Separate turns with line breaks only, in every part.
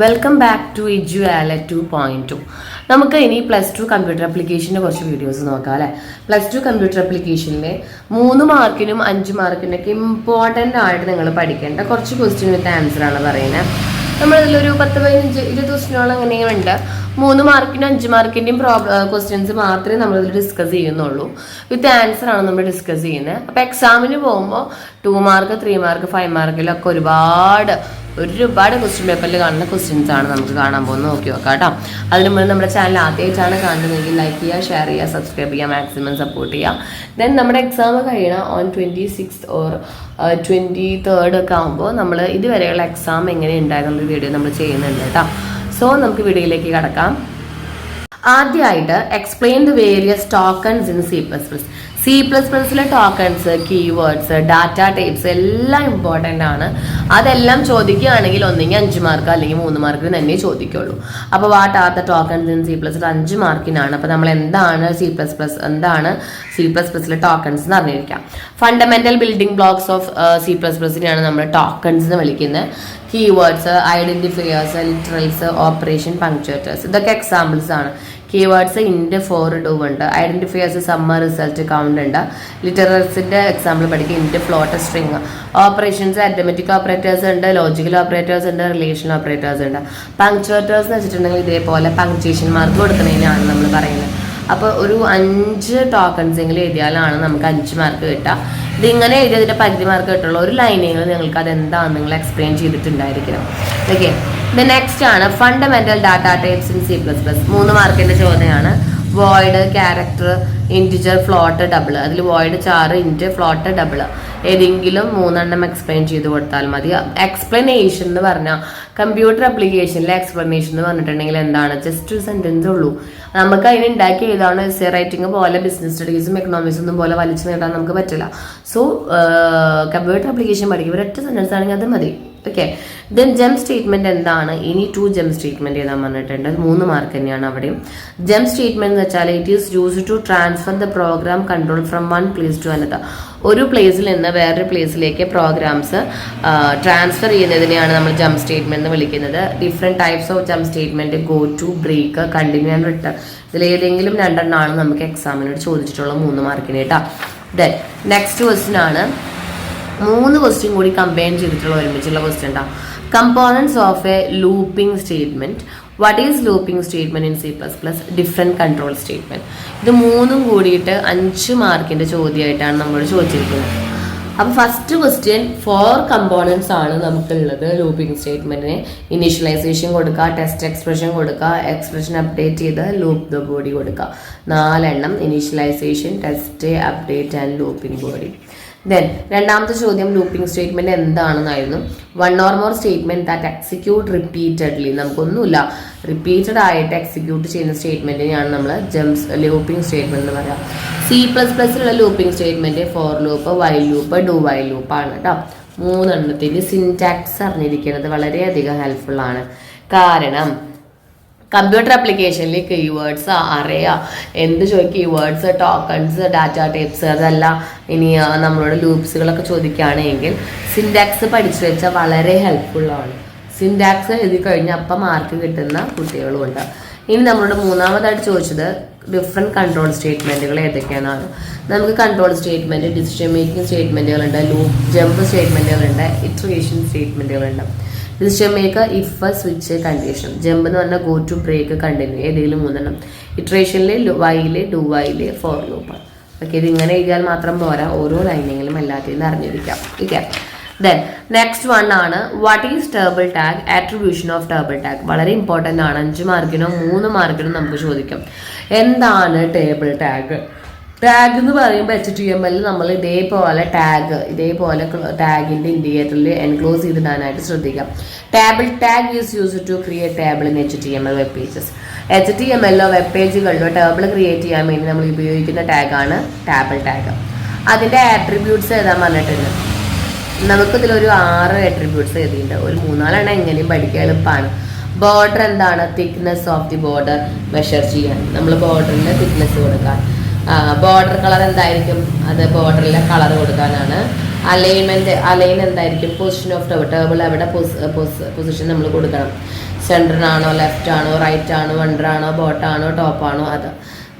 Welcome back to എഡ്യൂആല 2.2. നമുക്ക് ഇനി +2 computer ആപ്ലിക്കേഷൻ്റെ കുറച്ച് വീഡിയോസ് നോക്കാം അല്ലേ. +2 കമ്പ്യൂട്ടർ ആപ്ലിക്കേഷനിലെ 3 മാർക്കിനും 5 മാർക്കിനൊക്കെ ഇമ്പോർട്ടൻ്റ് ആയിട്ട് നിങ്ങൾ പഠിക്കേണ്ട കുറച്ച് ക്വസ്റ്റ്യൻ വിത്ത് ആൻസറാണ് പറയുന്നത്. നമ്മളിതിലൊരു 10-15-20 ക്വസ്റ്റ്യനുകൾ അങ്ങനെയുണ്ട്. 3 മാർക്കിനും 5 മാർക്കിൻ്റെയും ക്വസ്റ്റ്യൻസ് മാത്രമേ നമ്മളിതിൽ ഡിസ്കസ് ചെയ്യുന്നുള്ളൂ. വിത്ത് ആൻസറാണ് നമ്മൾ ഡിസ്കസ് ചെയ്യുന്നത്. അപ്പോൾ എക്സാമിന് പോകുമ്പോൾ 2 മാർക്ക് 3 മാർക്ക് 5 മാർക്കിലൊക്കെ ഒരുപാട് ക്വസ്റ്റ്യൻ പേപ്പറിൽ കാണുന്ന ക്വസ്റ്റ്യൻസ് ആണ് നമുക്ക് കാണാൻ പോകുന്നത്. നോക്കി നോക്കാം കേട്ടോ. അതിന് മുന്നേ നമ്മുടെ ചാനൽ ആദ്യമായിട്ടാണ് കാണുന്നതെങ്കിൽ ലൈക്ക് ചെയ്യുക, ഷെയർ ചെയ്യുക, സബ്സ്ക്രൈബ് ചെയ്യുക, മാക്സിമം സപ്പോർട്ട് ചെയ്യുക. ദെൻ നമ്മുടെ എക്സാം കഴിയണം ഓൺ 26th ഓർ 23rd ഒക്കെ ആകുമ്പോൾ നമ്മൾ ഇതുവരെയുള്ള എക്സാം എങ്ങനെ ഉണ്ടായിരുന്ന വീഡിയോ നമ്മൾ ചെയ്യുന്നുണ്ട് കേട്ടോ. സോ നമുക്ക് വീഡിയോയിലേക്ക് കടക്കാം. ആദ്യമായിട്ട് explain the various tokens in C++ലെ ടോക്കൺസ്, കീവേഡ്സ്, ഡാറ്റ ടൈപ്സ് എല്ലാം ഇമ്പോർട്ടൻ്റ് ആണ്. അതെല്ലാം ചോദിക്കുകയാണെങ്കിൽ ഒന്നെങ്കിൽ 5 മാർക്ക് അല്ലെങ്കിൽ 3 മാർക്കിന് തന്നെ ചോദിക്കുള്ളൂ. അപ്പോൾ what are the tokens in C++ 5 മാർക്കിനാണ്. അപ്പോൾ നമ്മൾ എന്താണ് C++ലെ ടോക്കൺസ് എന്ന് അറിഞ്ഞിരിക്കാം. ഫണ്ടമെന്റൽ ബിൽഡിംഗ് ബ്ലോക്സ് ഓഫ് C++നെയാണ് നമ്മൾ ടോക്കൺസ് എന്ന് വിളിക്കുന്നത്. Keywords, identifiers, literals, operation, punctuators ഇതൊക്കെ എക്സാമ്പിൾസ് ആണ്. കീവേഡ്സ് ഇൻറ്റ്, ഫോർ, ഡു ഉണ്ട്. ഐഡന്റിഫയേഴ്സ് സമ്മർ, റിസൾട്ട്, കൗണ്ട് ഉണ്ട്. ലിറ്ററൽസിന്റെ എക്സാമ്പിൾ പഠിക്കുക int, float, string. Operations arithmetic operators ഉണ്ട്, ലോജിക്കൽ ഓപ്പറേറ്റേഴ്സ് ഉണ്ട്, റിലേഷണൽ ഓപ്പറേറ്റേഴ്സ് ഉണ്ട്. പങ്ക്ച്വേറ്റേഴ്സ് എന്ന് വെച്ചിട്ടുണ്ടെങ്കിൽ ഇതേപോലെ പങ്ക്ച്വേഷൻ മാർക്ക് കൊടുക്കുന്നതിനാണ് നമ്മൾ പറയുന്നത്. അപ്പോൾ ഒരു 5 ടോക്കൺസ് എങ്കിലും എഴുതിയാലാണ് നമുക്ക് 5 മാർക്ക് കിട്ടുക. ഇതിങ്ങനെ എഴുതിയതിൻ്റെ പകുതി മാർക്ക് കിട്ടുള്ളൂ. ഒരു ലൈനുകൾ നിങ്ങൾക്ക് അതെന്താണെന്ന് നിങ്ങൾ എക്സ്പ്ലെയിൻ ചെയ്തിട്ടുണ്ടായിരിക്കണം. ഓക്കെ. ദ നെക്സ്റ്റ് ആണ് fundamental data types in C++. 3 മാർക്കിന്റെ ചോദ്യമാണ്. Void, character, integer, float, double. അതിൽ വോയിഡ്, ചാർ, ഇൻറ്റ്, ഫ്ലോട്ട്, ഡബിൾ ഏതെങ്കിലും 3 എക്സ്പ്ലെയിൻ ചെയ്ത് കൊടുത്താൽ മതി. എക്സ്പ്ലനേഷൻ എന്ന് പറഞ്ഞാൽ കമ്പ്യൂട്ടർ ആപ്ലിക്കേഷനിലെ എക്സ്പ്ലനേഷൻ എന്ന് പറഞ്ഞിട്ടുണ്ടെങ്കിൽ എന്താണ്, ജസ്റ്റ് ഒരു സെന്റൻസ് ഉള്ളൂ. നമുക്ക് അതിന് ഉണ്ടാക്കി എഴുതാണ്. എസ്സേ റൈറ്റിംഗ് പോലെ ബിസിനസ് സ്റ്റഡീസും എക്കണോമിക്സും ഒന്നും പോലെ വലിച്ചു നേടാൻ നമുക്ക് പറ്റില്ല. സോ കമ്പ്യൂട്ടർ ആപ്ലിക്കേഷൻ പഠിക്കും ഒരൊറ്റ സെന്റൻസ് ആണെങ്കിൽ അത് മതി. ഓക്കെ. ദെൻ ജം സ്റ്റേറ്റ്മെന്റ് എന്താണ്? ഇനി 2 ജം സ്റ്റേറ്റ്മെന്റ് എഴുതാൻ പറഞ്ഞിട്ടുണ്ട്. 3 മാർക്ക് തന്നെയാണ് അവിടെയും. ജം സ്റ്റേറ്റ്മെന്റ് എന്ന് വെച്ചാൽ it is used to transfer the program control from one place to another. ഒരു പ്ലേസിൽ നിന്ന് വേറൊരു പ്ലേസിലേക്ക് പ്രോഗ്രാംസ് ട്രാൻസ്ഫർ ചെയ്യുന്നതിനെയാണ് നമ്മൾ ജം സ്റ്റേറ്റ്മെന്റ് എന്ന് വിളിക്കുന്നത്. Different types of jump statement: go to, break, continue and return. ഇതിലേതെങ്കിലും 2 നമുക്ക് എക്സാമിനോട് ചോദിച്ചിട്ടുള്ള 3 മാർക്കിന് കേട്ടോ. ദെൻ നെക്സ്റ്റ് ക്വസ്റ്റ്യൻ ആണ് 3 ക്വസ്റ്റ്യൻ കൂടി കമ്പയർ ചെയ്തിട്ടുള്ള ഒരുമിച്ചുള്ള ക്വസ്റ്റ്യൻ ഉണ്ടാവും. Components of A looping statement. What is looping statement in C++? Different control statement. ഇത് 3 കൂടിയിട്ട് 5 മാർക്കിന്റെ ചോദ്യമായിട്ടാണ് നമ്മൾ ചോദിച്ചിരിക്കുന്നത്. അപ്പോൾ ഫസ്റ്റ് ക്വസ്റ്റ്യൻ 4 കമ്പോണൻസ് ആണ് നമുക്കുള്ളത് ലൂപ്പിംഗ് സ്റ്റേറ്റ്മെന്റിന്. ഇനീഷ്യലൈസേഷൻ കൊടുക്കുക, ടെസ്റ്റ് എക്സ്പ്രഷൻ കൊടുക്കുക, എക്സ്പ്രഷൻ അപ്ഡേറ്റ് ചെയ്ത് ലൂപ്പ് ദ ബോഡി കൊടുക്കുക. 4 initialization, test, update and looping body. Then രണ്ടാമത്തെ ചോദ്യം ലൂപ്പിംഗ് സ്റ്റേറ്റ്മെന്റ് എന്താണെന്നായിരുന്നു. 1 or more statement that execute repeatedly. നമുക്കൊന്നുമില്ല, റിപ്പീറ്റഡ് ആയിട്ട് എക്സിക്യൂട്ട് ചെയ്യുന്ന സ്റ്റേറ്റ്മെന്റിനെയാണ് നമ്മൾ ലൂപ്പിംഗ് സ്റ്റേറ്റ്മെന്റ് എന്ന് പറയാം. C++ലുള്ള looping statement for loop, while loop, do while loop ആണ് കേട്ടോ. 3 സിൻടാക്സ് അറിഞ്ഞിരിക്കുന്നത് വളരെയധികം ഹെൽപ്ഫുൾ ആണ്. കാരണം കമ്പ്യൂട്ടർ ആപ്ലിക്കേഷനിൽ കീവേഡ്സ്, അറേയാ എന്ത് കീവേഡ്സ്, ടോക്കൺസ്, ഡാറ്റ ടൈപ്സ് അതല്ല ഇനി നമ്മളോട് ലൂപ്സുകളൊക്കെ ചോദിക്കുകയാണെങ്കിൽ സിൻടാക്സ് പഠിച്ചു വെച്ചാൽ വളരെ ഹെൽപ്ഫുള്ളാണ്. സിൻടാക്സ് എഴുതി കഴിഞ്ഞാൽ അപ്പം മാർക്ക് കിട്ടുന്ന കുട്ടികളും ഉണ്ട്. ഇനി നമ്മളോട് 3ാമതായിട്ട് ചോദിച്ചത് ഡിഫറെൻറ്റ് കൺട്രോൾ സ്റ്റേറ്റ്മെൻറ്റുകൾ ഏതൊക്കെയാണെന്നാണ്. നമുക്ക് കൺട്രോൾ സ്റ്റേറ്റ്മെൻറ്റ്, ഡിസിഷൻ മേക്കിംഗ് സ്റ്റേറ്റ്മെൻറ്റുകളുണ്ട്, ലൂപ്പ് ജമ്പ് സ്റ്റേറ്റ്മെൻറ്റുകളുണ്ട്, ഇറ്ററേഷൻ സ്റ്റേറ്റ്മെൻറ്റുകളുണ്ട്. Decision maker, if, switch, condition. Jump എന്ന് പറഞ്ഞാൽ ഗോ ടു, ബ്രേക്ക്, കണ്ടിന്യൂ ഏതെങ്കിലും 3. ഇറ്ററേഷനിൽ while, do while, for loop. Okay. ഇതിങ്ങനെ എഴുതിയാൽ മാത്രം പോരാ, ഓരോ ലൈനിങ്ങിലും എല്ലാത്തിനും അറിഞ്ഞിരിക്കാം. ഓക്കെ. ദെൻ നെക്സ്റ്റ് ആണ് what is table tag, attribution of table tag. വളരെ ഇമ്പോർട്ടൻ്റ് ആണ്. 5 മാർക്കിനോ 3 മാർക്കിനോ നമുക്ക് ചോദിക്കാം. എന്താണ് ടേബിൾ ടാഗ്? ടാഗ് എന്ന് പറയുമ്പോൾ HTML നമ്മൾ ഇതേപോലെ ടാഗിന്റെ ഇൻഡിക്കേറ്ററിൽ എൻക്ലോസ് ചെയ്തിടാനായിട്ട് ശ്രദ്ധിക്കാം. Table tag is used to create table in HTML web pages. HTML web പേജുകളിലോ ടേബിൾ ക്രിയേറ്റ് ചെയ്യാൻ വേണ്ടി നമ്മൾ ഉപയോഗിക്കുന്ന ടാഗാണ് ടേബിൾ ടാഗ്. അതിന്റെ ആട്രിബ്യൂട്ട്സ് എഴുതാൻ പറഞ്ഞിട്ടുണ്ട്. നമുക്കിതിലൊരു 6 ആട്രിബ്യൂട്ട്സ് എഴുതിയിട്ടുണ്ട്. ഒരു 3-4 എങ്ങനെയും പഠിക്കാൻ എളുപ്പമാണ്. ബോർഡർ എന്താണ്? Thickness of the border measure ചെയ്യാൻ നമ്മൾ ബോർഡറിന്റെ തിക്നെസ് കൊടുക്കാൻ. ബോർഡർ കളർ എന്തായിരിക്കും? അത് ബോർഡറിലെ കളർ കൊടുക്കാനാണ്. അലൈൻ എന്തായിരിക്കും? പൊസിഷൻ ഓഫ് ടേബിൾ എവിടെ പൊസിഷൻ നമ്മൾ കൊടുക്കണം. സെൻറ്ററിനാണോ, ലെഫ്റ്റ് ആണോ, റൈറ്റ് ആണോ, വണ്ടറാണോ, ബോട്ടാണോ, ടോപ്പാണോ, അത്.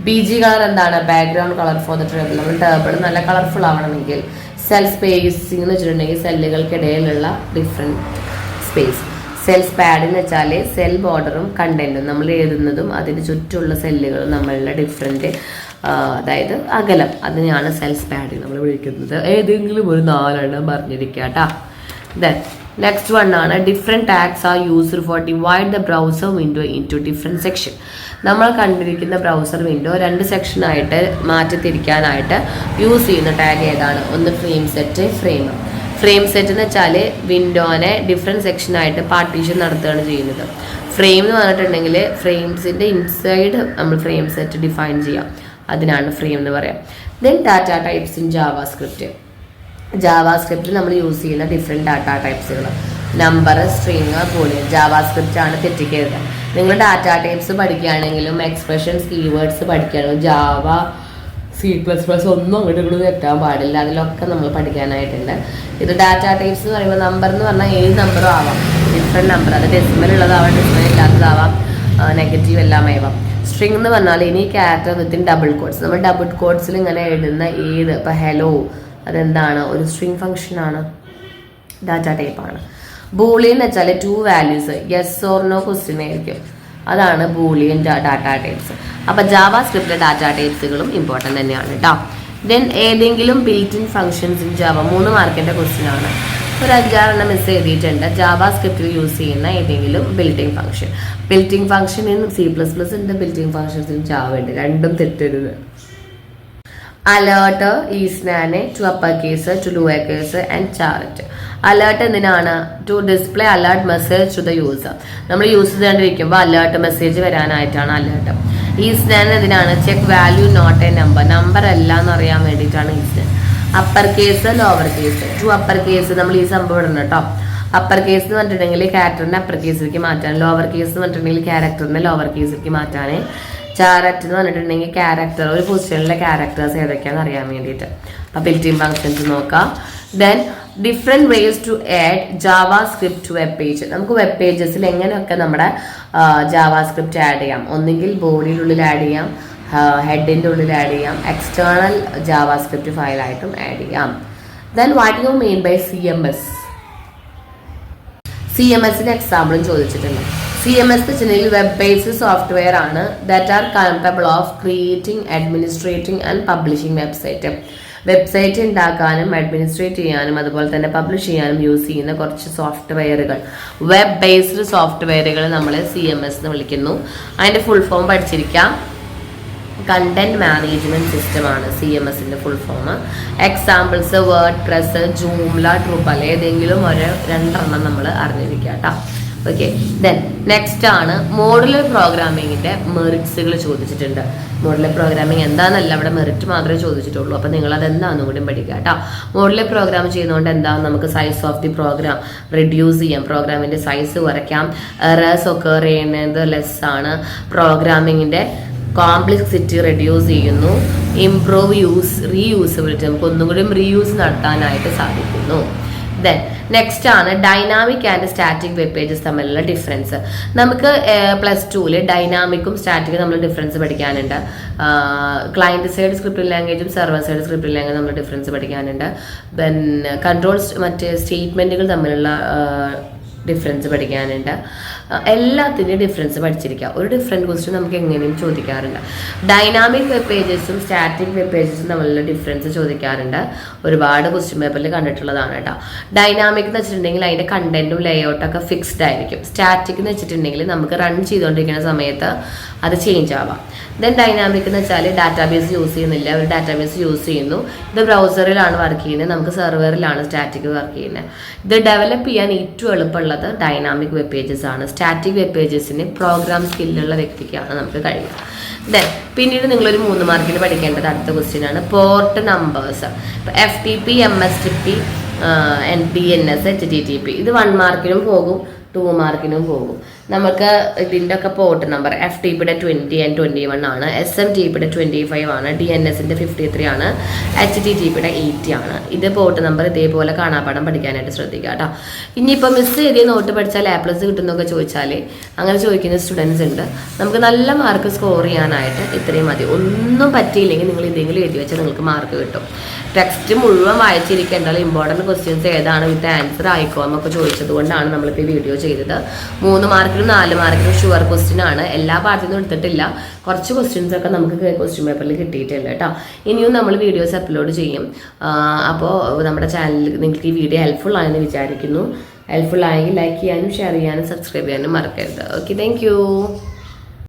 BG കളർ എന്താണ്? Background colour for the table. നമ്മൾ ടേബിൾ നല്ല കളർഫുൾ ആവണമെങ്കിൽ സെൽ സ്പേസിംഗ് എന്ന് വെച്ചിട്ടുണ്ടെങ്കിൽ സെല്ലുകൾക്കിടയിലുള്ള ഡിഫറെൻറ്റ് സ്പേസ്. സെൽ പാഡ് എന്ന് വെച്ചാൽ സെൽ ബോർഡറും കണ്ടന്റും നമ്മൾ എഴുതുന്നതും അതിന് ചുറ്റുമുള്ള സെല്ലുകളും നമ്മളുടെ ഡിഫറെൻറ്റ്, അതായത് അകലം, അതിനെയാണ് സെൽസ് പാഡ് നമ്മൾ വിളിക്കുന്നത്. ഏതെങ്കിലും ഒരു 4 പറഞ്ഞിരിക്കുക കേട്ടോ. ദെൻ നെക്സ്റ്റ് വൺ ആണ് different tags are used for divide the browser window into different section. നമ്മൾ കണ്ടിരിക്കുന്ന ബ്രൗസർ വിൻഡോ 2 സെക്ഷനായിട്ട് മാറ്റിത്തിരിക്കാനായിട്ട് യൂസ് ചെയ്യുന്ന ടാഗ് ഏതാണ്? ഒന്ന് frame set, frame. Frame set എന്ന് വെച്ചാൽ വിൻഡോനെ ഡിഫറെൻറ്റ് സെക്ഷനായിട്ട് പാർട്ടീഷൻ നടത്തുകയാണ് ചെയ്യുന്നത്. ഫ്രെയിം എന്ന് പറഞ്ഞിട്ടുണ്ടെങ്കിൽ ഫ്രെയിംസിൻ്റെ ഇൻസൈഡ് നമ്മൾ ഫ്രെയിം സെറ്റ് ഡിഫൈൻ ചെയ്യാം, അതിനാണ് ഫ്രെയിം എന്ന് പറയാം. Then data types in JavaScript. ജാവാസ്ക്രിപ്റ്റിൽ നമ്മൾ യൂസ് ചെയ്യുന്ന ഡിഫറെൻറ്റ് ഡാറ്റ ടൈപ്സുകൾ നമ്പർ, സ്ട്രിങ്, ബൂളിയൻ. ജാവാസ്ക്രിപ്റ്റ് ആണ് തെറ്റിക്കരുത്. നിങ്ങൾ ഡാറ്റ ടൈപ്സ് പഠിക്കുകയാണെങ്കിലും എക്സ്പ്രഷൻസ്, കീവേഡ്സ് പഠിക്കുകയാണെങ്കിലും ജാവ, C++ ഒന്നും അങ്ങോട്ട് ഇങ്ങോട്ട് തെറ്റാൻ പാടില്ല. അതിലൊക്കെ നമ്മൾ പഠിക്കാനായിട്ടുണ്ട്. ഇത് ഡാറ്റ ടൈപ്സ് എന്ന് പറയുമ്പോൾ നമ്പർ എന്ന് പറഞ്ഞാൽ ഏത് നമ്പറും ആവാം, ഡിഫറെൻറ്റ് നമ്പർ. അത് ഡെസിമൽ ഉള്ളതാവാം, ഡെസിമൽ ഇല്ലാത്തതാവാം, നെഗറ്റീവ് എല്ലാം ആവാം. സ്ട്രിങ് എന്ന് പറഞ്ഞാൽ ഇനി ക്യാരക്ടർ വിത്തിൻ ഡബിൾ കോഡ്സ്. നമ്മൾ ഡബിൾ കോഡ്സിൽ ഇങ്ങനെ എഴുതുന്ന ഏത്, ഇപ്പോൾ ഹലോ, അതെന്താണ്? ഒരു സ്ട്രിങ് ഫംഗ്ഷനാണ്, ഡാറ്റ ടൈപ്പാണ്. ബൂളിയൻ എന്ന് വെച്ചാൽ 2 values, yes or no question ആയിരിക്കും, അതാണ് ബൂളിയൻ ഡാറ്റ ടൈപ്സ്. അപ്പോൾ ജാവാസ്ക്രിപ്റ്റിലെ ഡാറ്റ ടൈപ്സുകളും ഇമ്പോർട്ടൻ്റ് തന്നെയാണ് കേട്ടോ. ദെൻ ഏതെങ്കിലും built in functions in Java. 3 മാർക്കിൻ്റെ ക്വസ്റ്റ്യൻ ആണ്. ഒരു 5-6 മിസ് എഴുതിയിട്ടുണ്ട്. ജാവാസ്ക്രിപ്റ്റിൽ യൂസ് ചെയ്യുന്ന ഏതെങ്കിലും built-in function. Built-in function in C++ ഉണ്ട്, ബിൽറ്റിംഗ് ഫംഗ്ഷൻസ് ഇൻ ജാവ ഉണ്ട്. രണ്ടും തെറ്റരുത്. Alert, is NaN, to upper case, to lower case and charAt. Alert എന്തിനാണ്? To display alert message to the user. നമ്മൾ യൂസ് ചെയ്തുകൊണ്ടിരിക്കുമ്പോൾ അലേർട്ട് മെസ്സേജ് വരാനായിട്ടാണ് alert. Is NaN എന്തിനാണ്? Check value not a number, number അല്ല എന്ന് അറിയാൻ വേണ്ടിയിട്ടാണ് ഈസ്നാൻ. Upper case, lower case. To upper case നമ്മൾ ഈ സംഭവം ഇടണം കേട്ടോ. അപ്പർ കേസ് എന്ന് പറഞ്ഞിട്ടുണ്ടെങ്കിൽ ക്യാരക്ടറിനെ അപ്പർ കേസിലേക്ക് മാറ്റാൻ, ലോവർ കേസ് എന്ന് പറഞ്ഞിട്ടുണ്ടെങ്കിൽ ക്യാരക്ടറിനെ ലോവർ കേസിലേക്ക് മാറ്റാൻ, ചാരറ്റ് എന്ന് പറഞ്ഞിട്ടുണ്ടെങ്കിൽ ക്യാരക്ടർ, ഒരു പൊസിഷനിലെ ക്യാരക്ടേഴ്സ് ഏതൊക്കെയാണെന്ന് അറിയാൻ വേണ്ടിയിട്ട്. അപ്പോൾ ബിൽറ്റ്-ഇൻ ഫംഗ്ഷൻസ് നോക്കാം. Then different ways to add JavaScript to web page. നമുക്ക് വെബ് പേജസിൽ എങ്ങനെയൊക്കെ നമ്മുടെ ജാവാസ്ക്രിപ്റ്റ് ആഡ് ചെയ്യാം? ഒന്നെങ്കിൽ ബോഡിയുടെ ഉള്ളിൽ ആഡ് ചെയ്യാം, ഹെഡിൻ്റെ ഉള്ളിൽ ആഡ് ചെയ്യാം, എക്സ്റ്റേണൽ ജാവാസ്ക്രിപ്റ്റ് ഫയലായിട്ടും ആഡ് ചെയ്യാം. Then what you mean by CMS? CMSന്റെ എക്സാമ്പിളും ചോദിച്ചിട്ടുണ്ട്. CMS എന്ന് വെച്ചിട്ടുണ്ടെങ്കിൽ വെബ് ബേസ്ഡ് സോഫ്റ്റ്വെയർ ആണ് that are capable of creating, administrating and publishing website. Website ഉണ്ടാക്കാനും അഡ്മിനിസ്ട്രേറ്റ് ചെയ്യാനും അതുപോലെ തന്നെ പബ്ലിഷ് ചെയ്യാനും യൂസ് ചെയ്യുന്ന കുറച്ച് സോഫ്റ്റ്വെയറുകൾ, വെബ് ബേസ്ഡ് സോഫ്റ്റ്വെയറുകൾ നമ്മൾ CMS എന്ന് വിളിക്കുന്നു. അതിൻ്റെ ഫുൾ ഫോം പഠിച്ചിരിക്കാം. കണ്ടന്റ് മാനേജ്മെന്റ് സിസ്റ്റം ആണ് CMSന്റെ full form. Examples WordPress, Joomla, Drupal. ഏതെങ്കിലും ഒരു 2 നമ്മൾ അറിഞ്ഞിരിക്കുക കേട്ടോ. ഓക്കെ. ദെൻ നെക്സ്റ്റ് ആണ് മോഡുലർ പ്രോഗ്രാമിങ്ങിന്റെ മെറിറ്റ്സുകൾ ചോദിച്ചിട്ടുണ്ട്. മോഡുലർ പ്രോഗ്രാമിംഗ് എന്താണെന്നല്ല, അവിടെ മെറിറ്റ് മാത്രമേ ചോദിച്ചിട്ടുള്ളൂ. അപ്പം നിങ്ങൾ അതെന്താണെന്നും കൂടി പഠിക്കുക കേട്ടോ. മോഡുലർ പ്രോഗ്രാം ചെയ്യുന്നതുകൊണ്ട് എന്താ? നമുക്ക് size of the program reduce ചെയ്യാം, പ്രോഗ്രാമിന്റെ സൈസ് കുറയ്ക്കാം, എറേഴ്സ് ഒക്കെ ചെയ്യുന്നത് ലെസ് ആണ്, പ്രോഗ്രാമിങ്ങിന്റെ കോംപ്ലക്സിറ്റി റെഡ്യൂസ് ചെയ്യുന്നു, ഇംപ്രൂവ് റീയൂസബിലിറ്റി, നമുക്ക് ഒന്നും കൂടി റീയൂസ് നടത്താനായിട്ട് സാധിക്കുന്നു. ദെൻ നെക്സ്റ്റ് ആണ് dynamic and static web pages തമ്മിലുള്ള ഡിഫറൻസ്. നമുക്ക് +2 ഡൈനാമിക്കും സ്റ്റാറ്റിക്കും നമ്മൾ ഡിഫറൻസ് പഠിക്കാനുണ്ട്. ക്ലയൻറ്റ് സൈഡ് സ്ക്രിപ്റ്റിംഗ് ലാംഗ്വേജും സെർവർ സൈഡ് സ്ക്രിപ്റ്റിംഗ് ലാംഗ്വേജും നമ്മൾ ഡിഫറൻസ് പഠിക്കാനുണ്ട്. കൺട്രോൾ മറ്റേ സ്റ്റേറ്റ്മെൻറ്റുകൾ തമ്മിലുള്ള ഡിഫറൻസ് പഠിക്കാനുണ്ട്. എല്ലാത്തിൻ്റെയും ഡിഫറൻസ് പഠിച്ചിരിക്കുക. ഒരു ഡിഫറെൻറ്റ് ക്വസ്റ്റ്യൻ നമുക്ക് എങ്ങനെയും ചോദിക്കാറുണ്ട്. ഡൈനാമിക് വെബ് പേജസും സ്റ്റാറ്റിക് വെബ് പേജസും തമ്മിലുള്ള ഡിഫറൻസ് ചോദിക്കാറുണ്ട്. ഒരുപാട് ക്വസ്റ്റ്യൻ പേപ്പറിൽ കണ്ടിട്ടുള്ളതാണ് കേട്ടോ. ഡൈനാമിക് എന്ന് വെച്ചിട്ടുണ്ടെങ്കിൽ അതിൻ്റെ കണ്ടന്റും ലേഔട്ടൊക്കെ ഫിക്സ്ഡ് ആയിരിക്കും. സ്റ്റാറ്റിക് എന്ന് വെച്ചിട്ടുണ്ടെങ്കിൽ നമുക്ക് റൺ ചെയ്തുകൊണ്ടിരിക്കുന്ന സമയത്ത് അത് ചേഞ്ച് ആവാം. ദെൻ ഡൈനാമിക് എന്ന് വെച്ചാൽ ഡാറ്റാബേസ് യൂസ് ചെയ്യുന്നില്ല, ഒരു ഡാറ്റാബേസ് യൂസ് ചെയ്യുന്നു. ഇത് ബ്രൗസറിലാണ് വർക്ക് ചെയ്യുന്നത്, നമുക്ക് സെർവറിലാണ് സ്റ്റാറ്റിക് വർക്ക് ചെയ്യുന്നത്. ഇത് ഡെവലപ്പ് ചെയ്യാൻ ഏറ്റവും എളുപ്പമുള്ളത് ഡൈനാമിക് വെബ് പേജസ് ആണ്. സ്റ്റാറ്റിക് വെബ് പേജസിന് പ്രോഗ്രാം സ്കില്ലുള്ള വ്യക്തിക്കാണ് നമുക്ക് കഴിയുക. ദെൻ പിന്നീട് നിങ്ങളൊരു 3 മാർക്കിന് പഠിക്കേണ്ടത് അടുത്ത ക്വസ്റ്റ്യൻ ആണ് പോർട്ട് നമ്പേഴ്സ്. ഇപ്പോൾ FTP, MSTP, DNS, HTTP. ഇത് 1 മാർക്കിനും പോകും, 2 മാർക്കിനും പോകും. നമുക്ക് ഇതിൻ്റെ ഒക്കെ പോർട്ട് നമ്പർ FTPയുടെ 20 and 21 ആണ്, SMTPയുടെ 25 ആണ്, DNSന്റെ 53 ആണ്, HTTPയുടെ 80 ആണ്. ഇത് പോർട്ട് നമ്പർ ഇതേപോലെ കാണാപ്പാടം പഠിക്കാനായിട്ട് ശ്രദ്ധിക്കുക കേട്ടോ. ഇനിയിപ്പോൾ മിസ് എഴുതിയ നോട്ട് പഠിച്ചാൽ A+ കിട്ടുന്നൊക്കെ ചോദിച്ചാൽ അങ്ങനെ ചോദിക്കുന്ന സ്റ്റുഡൻസ് ഉണ്ട്. നമുക്ക് നല്ല മാർക്ക് സ്കോർ ചെയ്യാനായിട്ട് ഇത്രയും മതി. ഒന്നും പറ്റിയില്ലെങ്കിൽ നിങ്ങൾ ഇതെങ്കിലും എഴുതി വെച്ചാൽ നിങ്ങൾക്ക് മാർക്ക് കിട്ടും. ടെക്സ്റ്റ് മുഴുവൻ വായിച്ചിരിക്കേണ്ട ഇമ്പോർട്ടൻറ്റ് ക്വസ്റ്റ്യൻസ് ഏതാണ് വിത്ത് ആൻസർ ആയിക്കോ എന്നൊക്കെ ചോദിച്ചത് കൊണ്ടാണ് നമ്മളിപ്പോൾ ഈ വീഡിയോ ചെയ്തത്. 3 മാർക്കിലും 4 മാർക്കിലും ഷുവർ ക്വസ്റ്റ്യൻ ആണ്. എല്ലാ പാർട്ടിൽ നിന്നും എടുത്തിട്ടില്ല. കുറച്ച് ക്വസ്റ്റ്യൻസ് ഒക്കെ നമുക്ക് ക്വസ്റ്റ്യൻ പേപ്പറിൽ കിട്ടിയിട്ടില്ല കേട്ടോ. ഇനിയും നമ്മൾ വീഡിയോസ് അപ്ലോഡ് ചെയ്യും. അപ്പോൾ നമ്മുടെ ചാനലിൽ നിങ്ങൾക്ക് ഈ വീഡിയോ ഹെൽപ്ഫുൾ ആയെന്ന് വിചാരിക്കുന്നു. ഹെൽപ്ഫുൾ ആയെങ്കിൽ ലൈക്ക് ചെയ്യാനും ഷെയർ ചെയ്യാനും സബ്സ്ക്രൈബ് ചെയ്യാനും മറക്കരുത്. Okay, thank